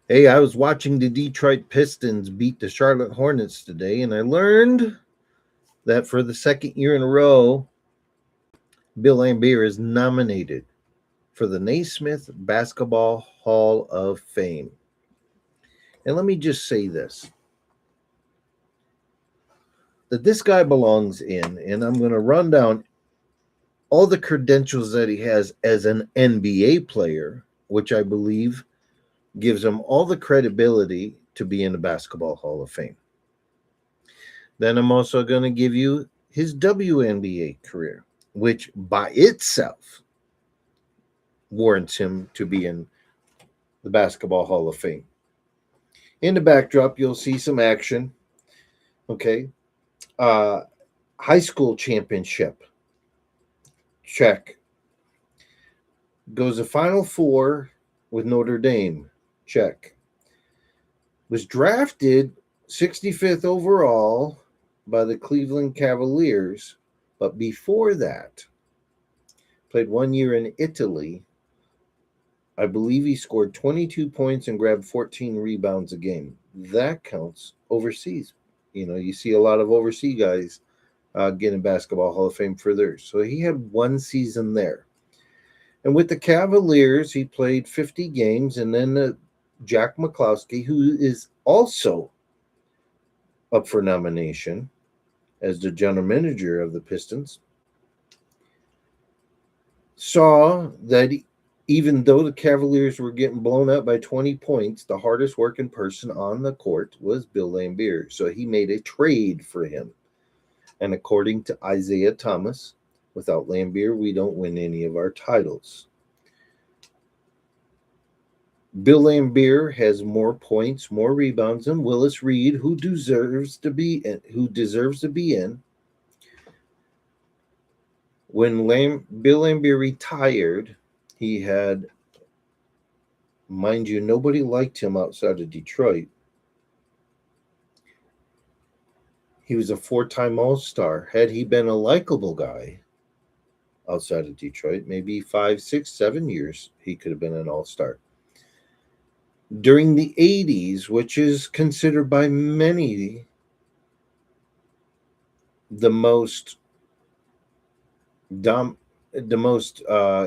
Hey, I was watching the Detroit Pistons beat the Charlotte Hornets today, and I learned that for the second year in a row, Bill Laimbeer is nominated for the Naismith Basketball Hall of Fame. And let me just say this that this guy belongs in, and I'm going to run down all the credentials that he has as an NBA player, which I believe gives him all the credibility to be in the Basketball Hall of Fame. Then I'm also going to give you his WNBA career, which by itself warrants him to be in the Basketball Hall of Fame. In the backdrop, you'll see some action. Okay. Uh, High school championship. Check. Goes to Final Four with Notre Dame. Check. Was drafted 65th overall by the Cleveland Cavaliers, but before that, played 1 year in Italy. I believe he scored 22 points and grabbed 14 rebounds a game. That counts overseas. You see a lot of overseas guys getting Basketball Hall of Fame for theirs. So he had one season there. And with the Cavaliers, he played 50 games. And then Jack McCloskey, who is also up for nomination as the general manager of the Pistons, saw that even though the Cavaliers were getting blown up by 20 points, the hardest working person on the court was Bill Laimbeer. So he made a trade for him. And according to Isaiah Thomas, without Laimbeer, we don't win any of our titles. Bill Laimbeer has more points, more rebounds than Willis Reed, who deserves to be in. When Bill Laimbeer retired, he had, mind you, nobody liked him outside of Detroit. He was a 4-time All-Star. Had he been a likable guy outside of Detroit, maybe 5, 6, 7 years, he could have been an All-Star. During the 80s, which is considered by many the most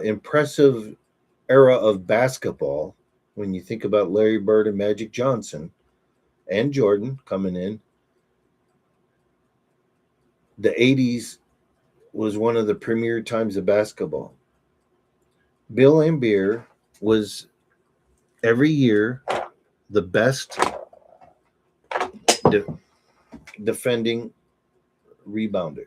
impressive era of basketball, when you think about Larry Bird and Magic Johnson and Jordan coming in, the 80s was one of the premier times of basketball. Bill Laimbeer was every year the best defending rebounder.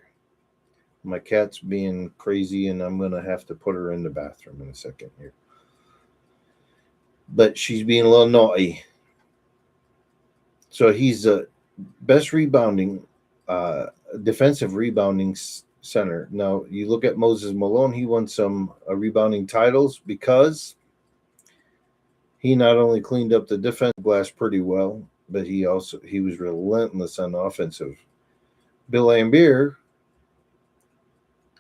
My cat's being crazy, and I'm going to have to put her in the bathroom in a second here. But she's being a little naughty. So he's the best defensive rebounding center. Now, you look at Moses Malone, he won some rebounding titles because he not only cleaned up the defensive glass pretty well, but he was relentless on offensive. Bill Laimbeer,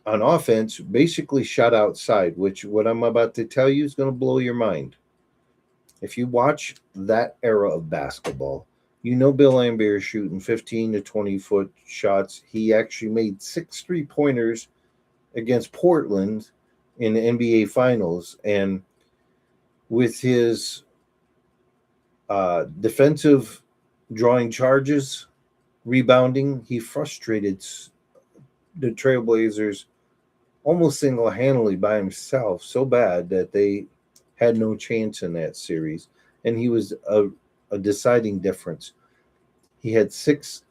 on offense, basically shot outside, which what I'm about to tell you is going to blow your mind. If you watch that era of basketball, you know Bill Laimbeer is shooting 15 to 20-foot shots. He actually made 6 3-pointers against Portland in the NBA Finals. And with his defensive drawing charges, rebounding, he frustrated the Trailblazers almost single-handedly by himself, so bad that they had no chance in that series. And he was a deciding difference. He had 6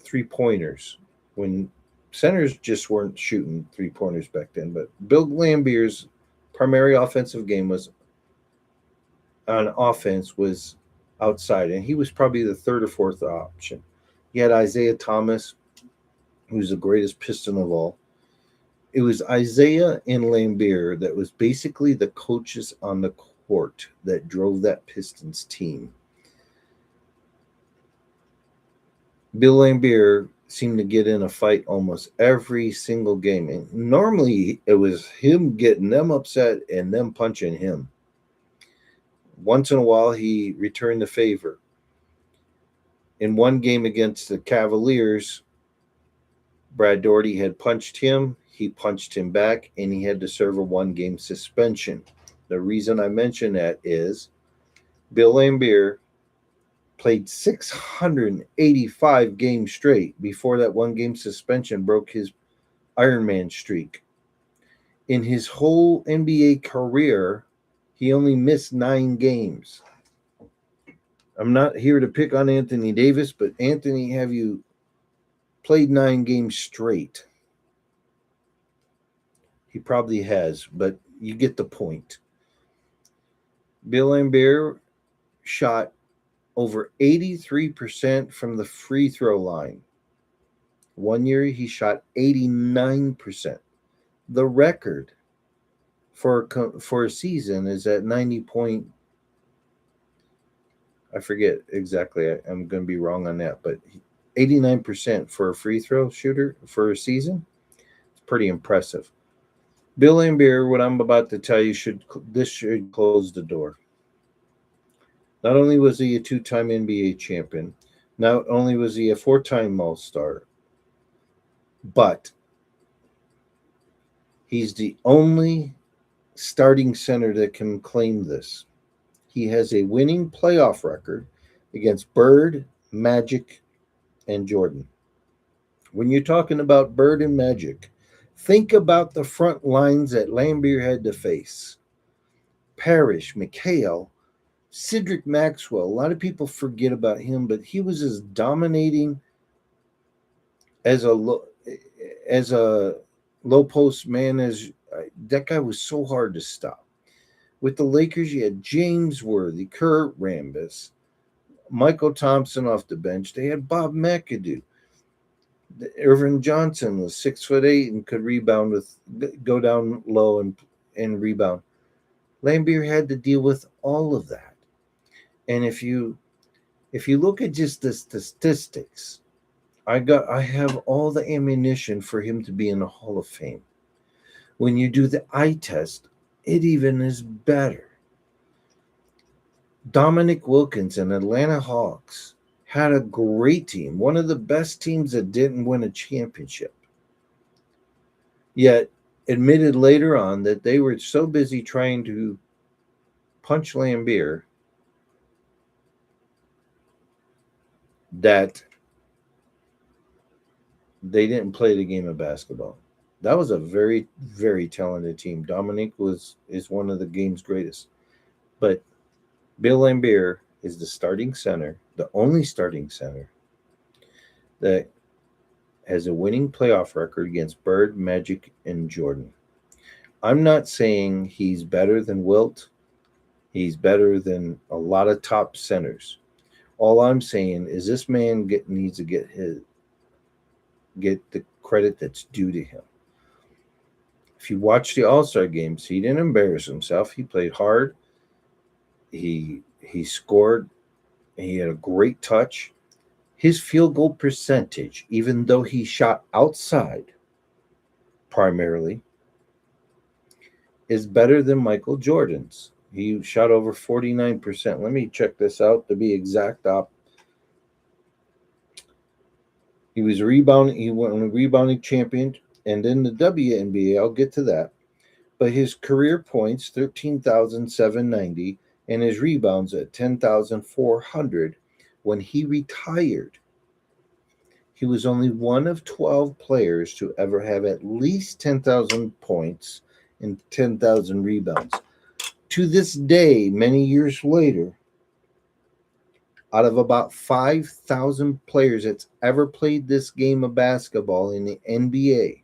3-pointers when centers just weren't shooting 3-pointers back then. But Bill Laimbeer's primary offensive game was outside, and he was probably the third or fourth option. He had Isaiah Thomas, who's the greatest Piston of all. It was Isaiah and Laimbeer that was basically the coaches on the court that drove that Pistons team. Bill Laimbeer seemed to get in a fight almost every single game. And normally it was him getting them upset and them punching him. Once in a while, he returned the favor. In one game against the Cavaliers, Brad Daugherty had punched him, he punched him back, and he had to serve a 1 game suspension. The reason I mention that is Bill Laimbeer played 685 games straight before that 1 game suspension broke his Ironman streak. In his whole NBA career, he only missed 9 games. I'm not here to pick on Anthony Davis, but Anthony, have you played 9 games straight? He probably has, but you get the point. Bill Laimbeer shot over 83% from the free throw line. One year he shot 89%. The record for a season is at 90 point. I forget exactly. I'm going to be wrong on that, but 89% for a free throw shooter for a season. It's pretty impressive. Bill Laimbeer, what I'm about to tell you should close the door. Not only was he a 2-time NBA champion, not only was he a 4-time All-Star, but he's the only starting center that can claim this. He has a winning playoff record against Bird, Magic, and Jordan. When you're talking about Bird and Magic, think about the front lines that Laimbeer had to face. Parrish, McHale, Cedric Maxwell. A lot of people forget about him, but he was as dominating as a low post man as that guy was so hard to stop. With the Lakers, you had James Worthy, Kurt Rambis, Michael Thompson off the bench. They had Bob McAdoo. Irvin Johnson was 6'8" and could rebound go down low and rebound. Laimbeer had to deal with all of that. And if you look at just the statistics, I have all the ammunition for him to be in the Hall of Fame. When you do the eye test, it even is better. Dominic Wilkins and Atlanta Hawks had a great team, one of the best teams that didn't win a championship. Yet admitted later on that they were so busy trying to punch Laimbeer that they didn't play the game of basketball. That was a very, very talented team. Dominic is one of the game's greatest. But Bill Laimbeer is the starting center, the only starting center that has a winning playoff record against Bird, Magic, and Jordan. I'm not saying he's better than Wilt. He's better than a lot of top centers. All I'm saying is this man needs to get the credit that's due to him. If you watch the All-Star games, he didn't embarrass himself. He played hard. He scored. He had a great touch. His field goal percentage, even though he shot outside primarily, is better than Michael Jordan's. He shot over 49%. Let me check this out to be exact. He was rebounding. He won a rebounding champion, and in the WNBA, I'll get to that. But his career points 13,790, and his rebounds at 10,400. When he retired, he was only one of 12 players to ever have at least 10,000 points and 10,000 rebounds. To this day, many years later, out of about 5,000 players that's ever played this game of basketball in the NBA,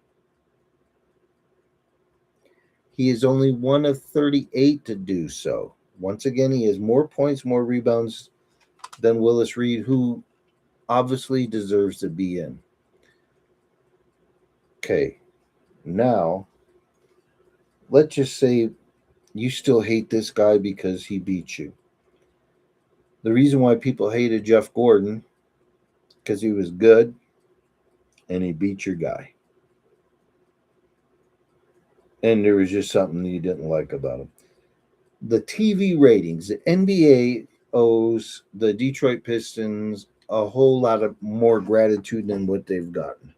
he is only one of 38 to do so. Once again, he has more points, more rebounds than Willis Reed, who obviously deserves to be in. Okay, now let's just say you still hate this guy because he beat you. The reason why people hated Jeff Gordon, because he was good and he beat your guy. And there was just something you didn't like about him. The TV ratings, the NBA owes the Detroit Pistons a whole lot of more gratitude than what they've gotten.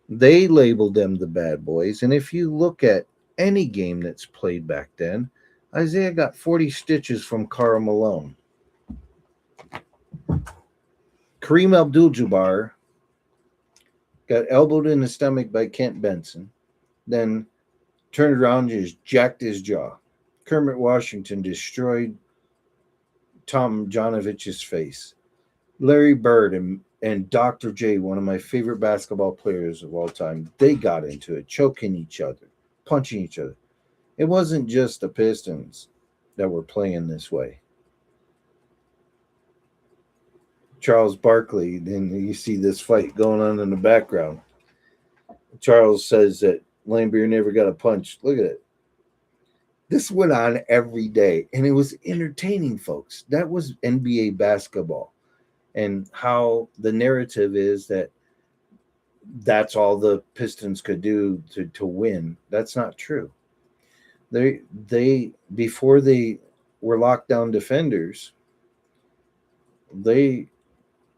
They labeled them the bad boys. And if you look at any game that's played back then, Isaiah got 40 stitches from Karl Malone. Kareem Abdul-Jabbar got elbowed in the stomach by Kent Benson, then turned around and just jacked his jaw. Kermit Washington destroyed Tom Jonovich's face. Larry Bird and Dr. J, one of my favorite basketball players of all time, they got into it, choking each other, punching each other. It wasn't just the Pistons that were playing this way. Charles Barkley, then you see this fight going on in the background. Charles says that Laimbeer never got a punch. Look at it. This went on every day, and it was entertaining, folks. That was NBA basketball, and how the narrative is that that's all the Pistons could do to win. That's not true. They before they were lockdown defenders, they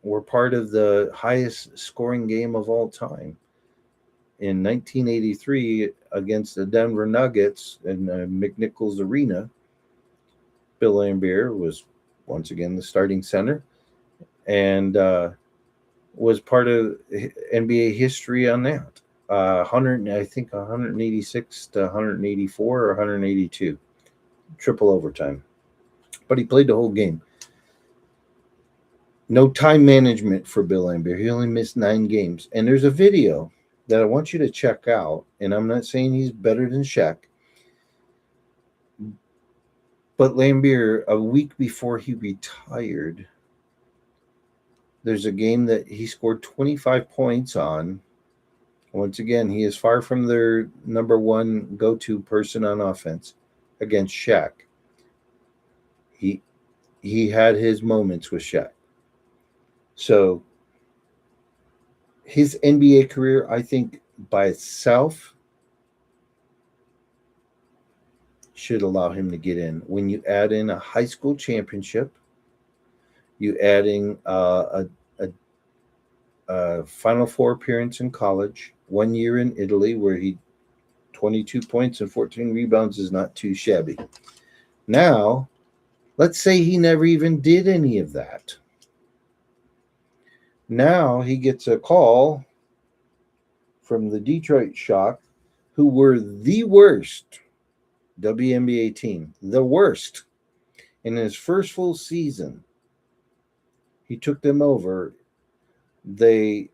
were part of the highest scoring game of all time. In 1983, against the Denver Nuggets in McNichols Arena, Bill Laimbeer was once again the starting center and was part of NBA history on that. 100, I think 186 to 184 or 182, triple overtime. But he played the whole game. No time management for Bill Laimbeer. He only missed 9 games. And there's a video that I want you to check out. And I'm not saying he's better than Shaq. But Laimbeer, a week before he retired, there's a game that he scored 25 points on. Once again, he is far from their number one go-to person on offense against Shaq. He had his moments with Shaq. So his NBA career, I think, by itself should allow him to get in. When you add in a high school championship, you adding a Final Four appearance in college, 1 year in Italy where he 22 points and 14 rebounds is not too shabby. Now, let's say he never even did any of that. Now he gets a call from the Detroit Shock, who were the worst WNBA team, the worst. In his first full season, he took them over. They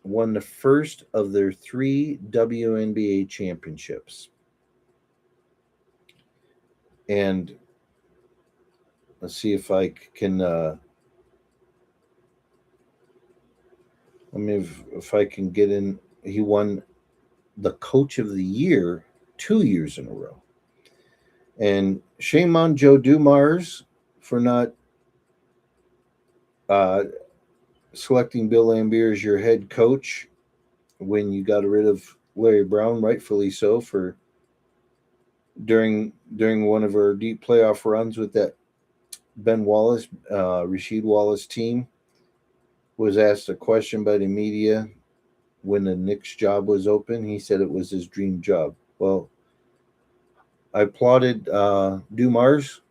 won the first of their 3 WNBA championships. And let's see if I can if I can get in. He won the Coach of the Year 2 years in a row. And shame on Joe Dumars for not selecting Bill Laimbeer as your head coach when you got rid of Larry Brown, rightfully so, for during one of our deep playoff runs with that Ben Wallace, Rasheed Wallace team. Was asked a question by the media when the Knicks job was open. He said it was his dream job. Well, I applauded Dumars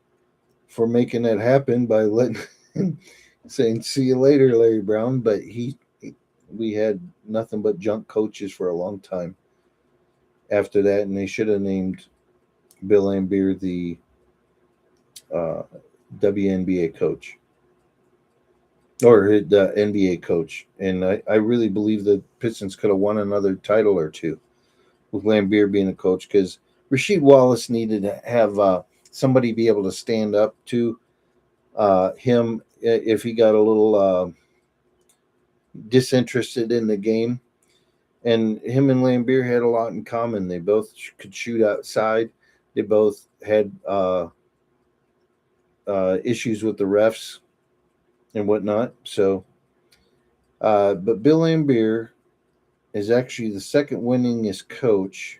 for making that happen by letting saying "See you later, Larry Brown." But we had nothing but junk coaches for a long time after that, and they should have named Bill Laimbeer the WNBA coach or the NBA coach. And I really believe the Pistons could have won another title or two with Laimbeer being a coach, because Rasheed Wallace needed to have somebody be able to stand up to him if he got a little disinterested in the game. And him and Laimbeer had a lot in common. They both could shoot outside. They both had issues with the refs and whatnot. So, but Bill Laimbeer is actually the second winningest coach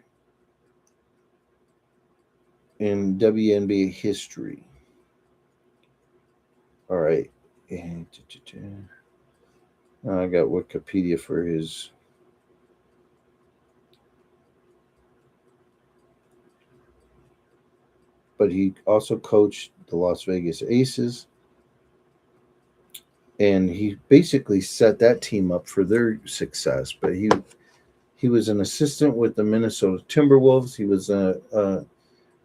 in WNBA history. All right. And I got Wikipedia for his. But he also coached the Las Vegas Aces, and he basically set that team up for their success. But he was an assistant with the Minnesota Timberwolves. He was an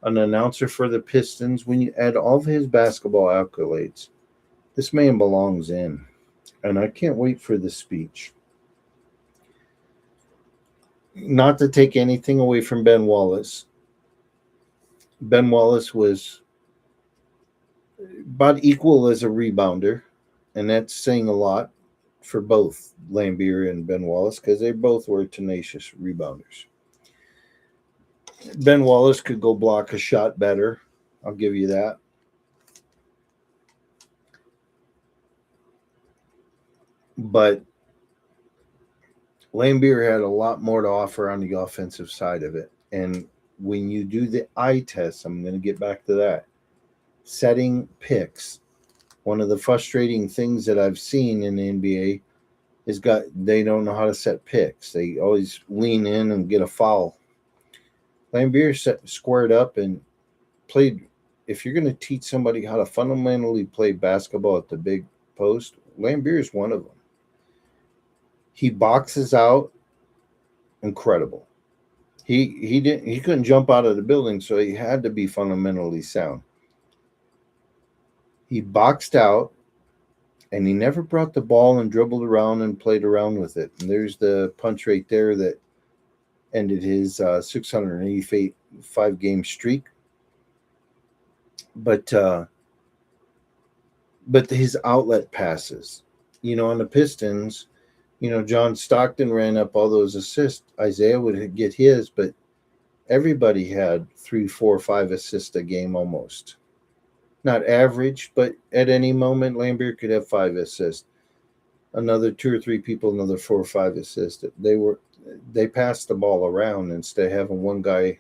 announcer for the Pistons. When you add all of his basketball accolades, this man belongs in. And I can't wait for the speech. Not to take anything away from Ben Wallace. Ben Wallace was about equal as a rebounder, and that's saying a lot for both Laimbeer and Ben Wallace because they both were tenacious rebounders. Ben Wallace could go block a shot better. I'll give you that. But Laimbeer had a lot more to offer on the offensive side of it. And when you do the eye test, I'm going to get back to that. Setting picks. One of the frustrating things that I've seen in the NBA is they don't know how to set picks. They always lean in and get a foul. Laimbeer squared up and played. If you're going to teach somebody how to fundamentally play basketball at the big post, Laimbeer is one of them. He boxes out, incredible. He couldn't jump out of the building, so he had to be fundamentally sound. He boxed out, and he never brought the ball and dribbled around and played around with it. And there's the punch right there that ended his 685 game streak. But his outlet passes, on the Pistons, John Stockton ran up all those assists. Isaiah would get his, but everybody had 3, 4, 5 assists a game almost. Not average, but at any moment, Laimbeer could have 5 assists. Another 2 or 3 people, another 4 or 5 assists. They passed the ball around instead of having one guy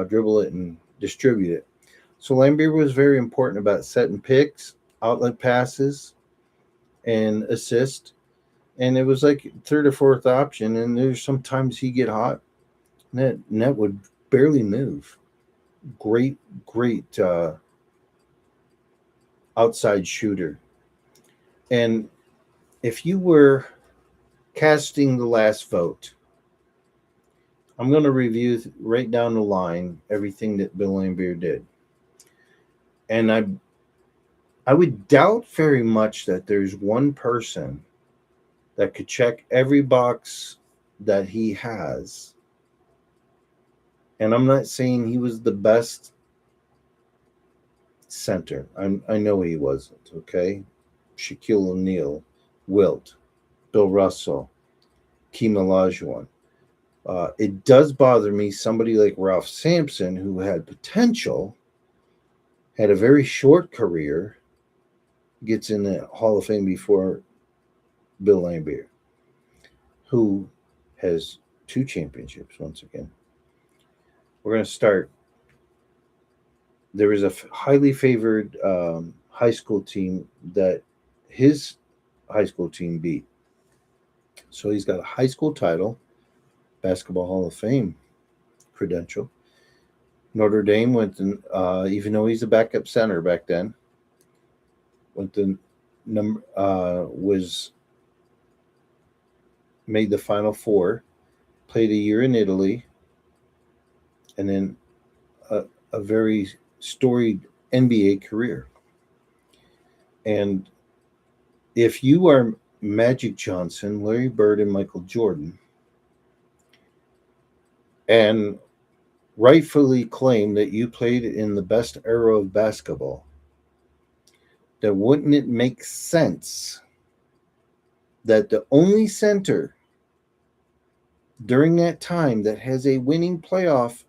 dribble it and distribute it. So Laimbeer was very important about setting picks, outlet passes, and assist. And it was like third or fourth option. And there's sometimes he get hot. Net would barely move. Great outside shooter. And if you were casting the last vote, I'm going to review right down the line everything that Bill Laimbeer did. And I would doubt very much that there's one person that could check every box that he has. And I'm not saying he was the best center. I know he wasn't, okay? Shaquille O'Neal, Wilt, Bill Russell, Keem Olajuwon. It does bother me somebody like Ralph Sampson, who had potential, had a very short career, gets in the Hall of Fame before Bill Laimbeer, who has 2 championships once again. We're going to start. There was a highly favored high school team that his high school team beat. So he's got a high school title, Basketball Hall of Fame credential. Notre Dame went, even though he's a backup center back then, was made the Final Four, played a year in Italy, and then a very storied NBA career. And if you are Magic Johnson, Larry Bird, and Michael Jordan, and rightfully claim that you played in the best era of basketball, then wouldn't it make sense that the only center during that time that has a winning playoff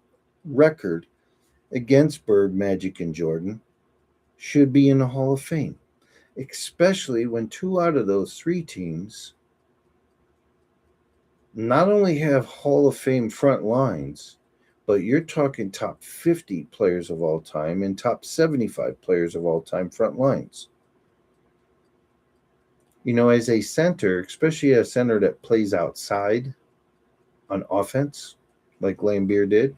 record against Bird, Magic, and Jordan should be in the Hall of Fame, especially when 2 out of those 3 teams not only have Hall of Fame front lines, but you're talking top 50 players of all time and top 75 players of all time front lines. As a center, especially a center that plays outside on offense, like Laimbeer did,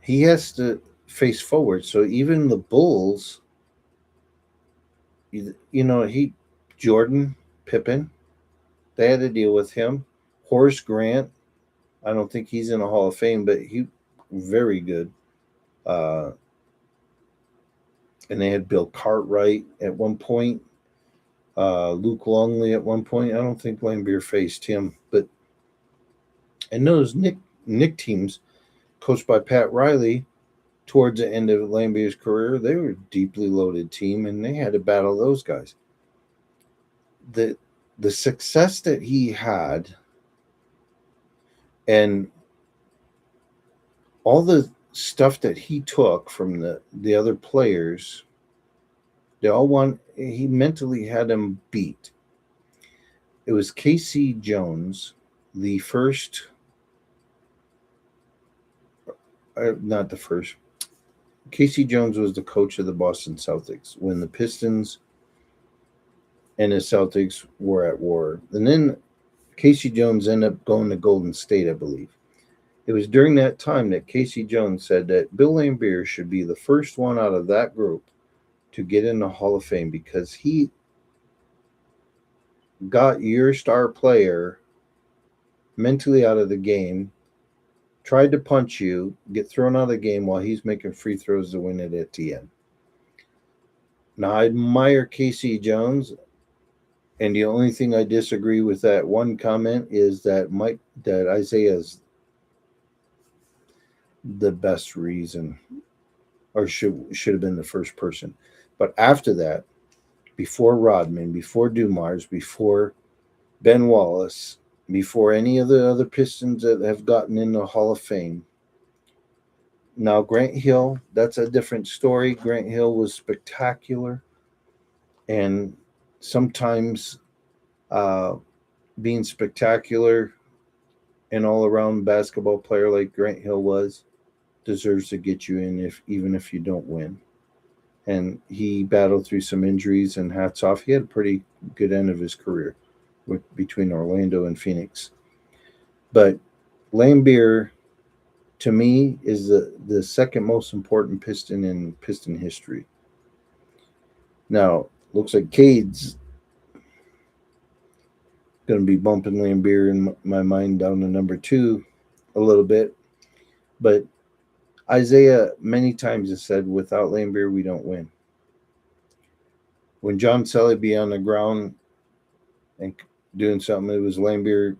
he has to face forward. So even the Bulls, he Jordan, Pippen, they had to deal with him. Horace Grant, I don't think he's in the Hall of Fame, but he very good. Uh, and they had Bill Cartwright at one point, Luke Longley at one point. I don't think Laimbeer faced him, but and those Nick teams, coached by Pat Riley, towards the end of Laimbeer's career, they were a deeply loaded team, and they had to battle those guys. The success that he had, and all the stuff that he took from the other players, he mentally had them beat. It was K.C. Jones, the first, not the first. K.C. Jones was the coach of the Boston Celtics when the Pistons and the Celtics were at war. And then K.C. Jones ended up going to Golden State, I believe. It was during that time that K.C. Jones said that Bill Laimbeer should be the first one out of that group to get in the Hall of Fame because he got your star player mentally out of the game, tried to punch you, get thrown out of the game while he's making free throws to win it at the end. Now, I admire K.C. Jones, and the only thing I disagree with that one comment is that Isaiah's the best reason, or should have been the first person. But after that, before Rodman, before Dumars, before Ben Wallace, before any of the other Pistons that have gotten in the Hall of Fame. Now, Grant Hill, that's a different story. Grant Hill was spectacular. And sometimes being spectacular, an all-around basketball player like Grant Hill was, deserves to get you in even if you don't win. And he battled through some injuries, and hats off. He had a pretty good end of his career between Orlando and Phoenix. But Laimbeer, to me, is the second most important Piston in Piston history. Now, looks like Cade's going to be bumping Laimbeer in my mind down to number 2 a little bit. But Isaiah many times has said, without Laimbeer, we don't win. When John Selly be on the ground and doing something, it was Laimbeer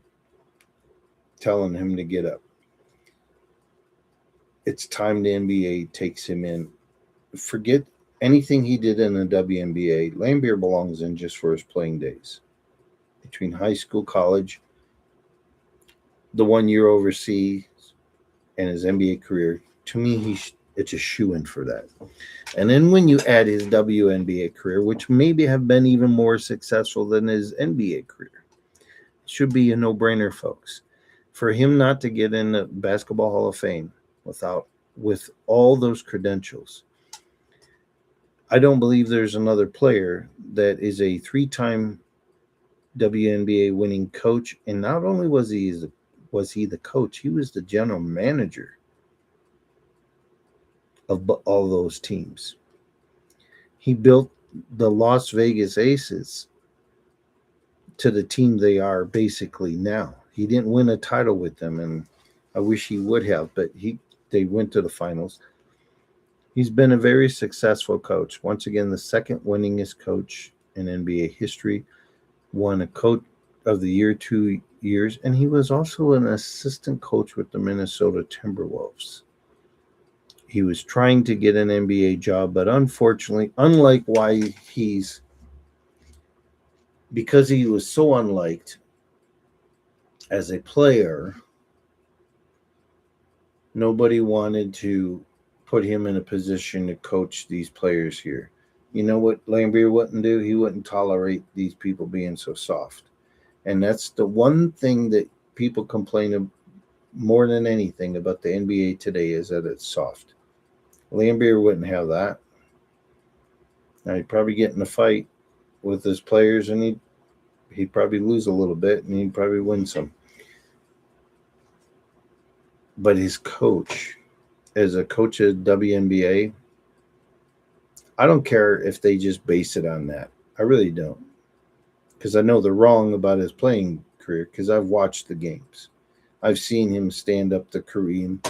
telling him to get up. It's time the NBA takes him in. Forget anything he did in the WNBA. Laimbeer belongs in just for his playing days. Between high school, college, the 1 year overseas, and his NBA career, to me, it's a shoo-in for that. And then when you add his WNBA career, which maybe have been even more successful than his NBA career, it should be a no-brainer, folks. For him not to get in the Basketball Hall of Fame with all those credentials, I don't believe there's another player that is a 3-time WNBA winning coach. And not only was he the coach, he was the general manager of all those teams. He built the Las Vegas Aces to the team they are basically now. He didn't win a title with them, and I wish he would have, but they went to the finals. He's been a very successful coach. Once again, the second winningest coach in NBA history. Won a Coach of the Year 2 years, and he was also an assistant coach with the Minnesota Timberwolves. He was trying to get an NBA job, but unfortunately, because he was so unliked as a player, nobody wanted to put him in a position to coach these players here. You know what Laimbeer wouldn't do? He wouldn't tolerate these people being so soft. And that's the one thing that people complain more than anything about the NBA today is that it's soft. Laimbeer wouldn't have that. Now he'd probably get in a fight with his players, and he'd probably lose a little bit, and he'd probably win some. But his coach, as a coach of WNBA, I don't care if they just base it on that. I really don't, because I know they're wrong about his playing career. Because I've watched the games, I've seen him stand up to Kareem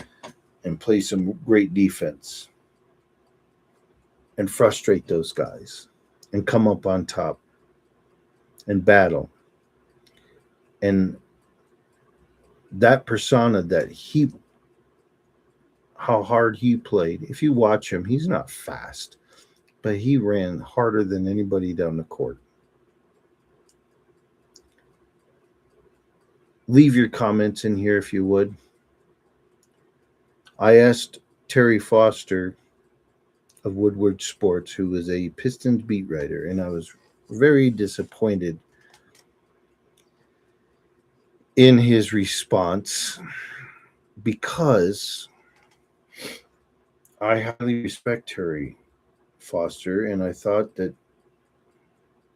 and play some great defense and frustrate those guys and come up on top and battle. And that persona that how hard he played, if you watch him, he's not fast, but he ran harder than anybody down the court. Leave your comments in here if you would. I asked Terry Foster of Woodward Sports, who was a Pistons beat writer, and I was very disappointed in his response because I highly respect Terry Foster, and I thought that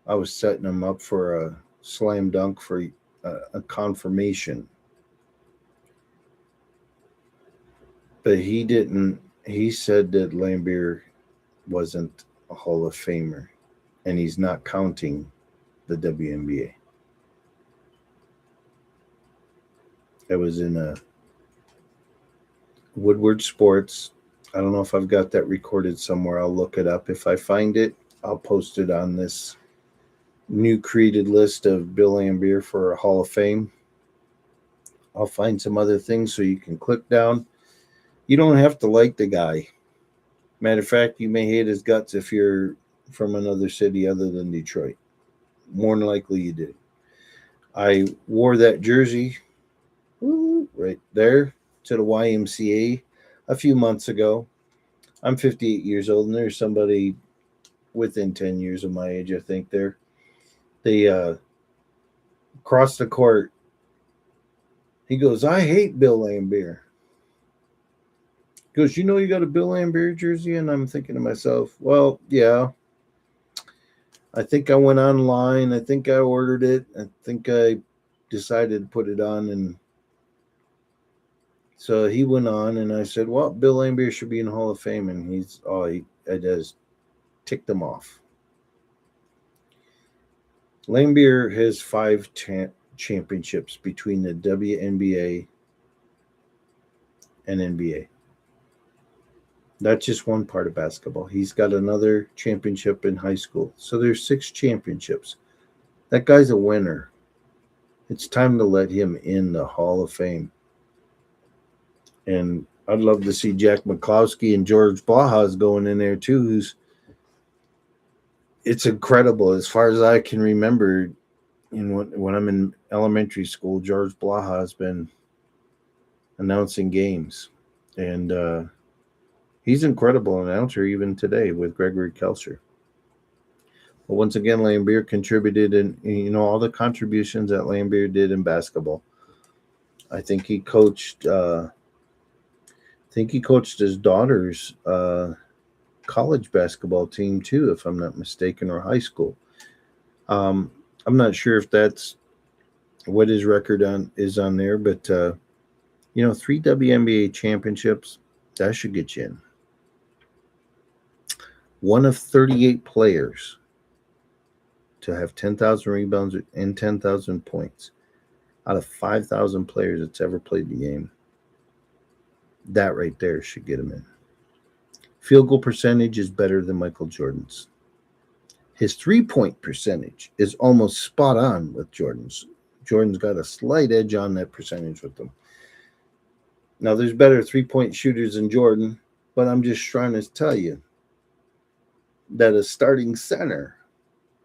I was setting him up for a slam dunk for a confirmation. But he didn't. He said that Laimbeer wasn't a Hall of Famer, and he's not counting the WNBA. It was in a Woodward Sports. I don't know if I've got that recorded somewhere. I'll look it up. If I find it, I'll post it on this new created list of Bill Laimbeer for a Hall of Fame. I'll find some other things so you can click down. You don't have to like the guy. Matter of fact, you may hate his guts if you're from another city other than Detroit. More than likely you do. I wore that jersey right there to the YMCA a few months ago. I'm 58 years old, and there's somebody within 10 years of my age, I think. They crossed the court. He goes, I hate Bill Laimbeer. He goes, you know you got a Bill Laimbeer jersey? And I'm thinking to myself, well, yeah. I think I went online. I think I ordered it. I think I decided to put it on. And so he went on, and I said, well, Bill Laimbeer should be in the Hall of Fame. And I just ticked him off. Laimbeer has 5 championships between the WNBA and NBA. That's just one part of basketball. He's got another championship in high school. So there's 6 championships. That guy's a winner. It's time to let him in the Hall of Fame. And I'd love to see Jack McCloskey and George Blajas going in there too. It's incredible. As far as I can remember, when I'm in elementary school, George Blaha has been announcing games. And he's an incredible announcer even today with Gregory Kelser. But once again, Laimbeer contributed in all the contributions that Laimbeer did in basketball. I think he coached his daughter's college basketball team too, if I'm not mistaken, or high school. I'm not sure if that's what his record is on there, but 3 WNBA championships, that should get you in. One of 38 players to have 10,000 rebounds and 10,000 points out of 5,000 players that's ever played the game. That right there should get him in. Field goal percentage is better than Michael Jordan's. His 3-point percentage is almost spot on with Jordan's. Jordan's got a slight edge on that percentage with them. Now, there's better 3-point shooters than Jordan, but I'm just trying to tell you that a starting center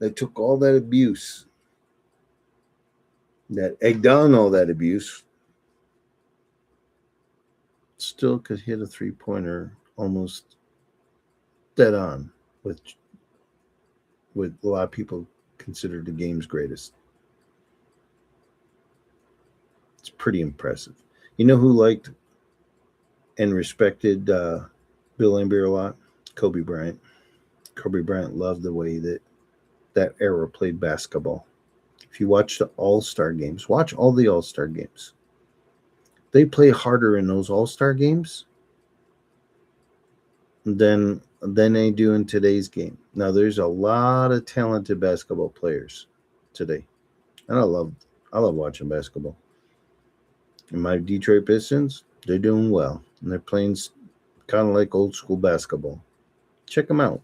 that took all that abuse, that egged on all that abuse, still could hit a 3-pointer almost dead on with a lot of people considered the game's greatest. It's pretty impressive. You know who liked and respected Bill Laimbeer a lot? Kobe Bryant. Kobe Bryant loved the way that era played basketball. If you watch the All-Star games, watch all the All-Star games. They play harder in those All-Star games than they do in today's game. Now there's a lot of talented basketball players today. And I love watching basketball. And my Detroit Pistons, they're doing well. And they're playing kind of like old school basketball. Check them out.